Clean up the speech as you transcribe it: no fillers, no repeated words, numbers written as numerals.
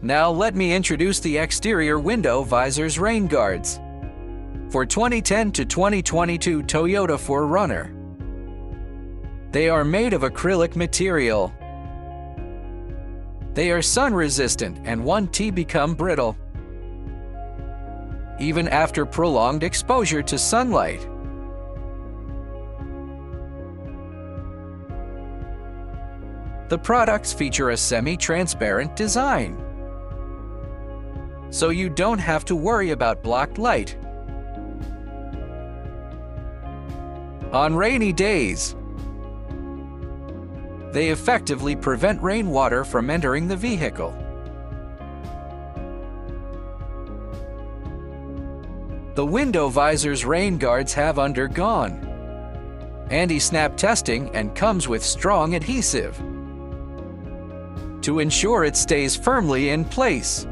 Now let me introduce the exterior window visors rain guards for 2010 to 2022 Toyota 4RUNNER. They are made of acrylic material. They are sun-resistant and won't become brittle, even after prolonged exposure to sunlight. The products feature a semi-transparent design, so you don't have to worry about blocked light. On rainy days, they effectively prevent rainwater from entering the vehicle. The window visors rain guards have undergone anti-snap testing and comes with strong adhesive to ensure it stays firmly in place.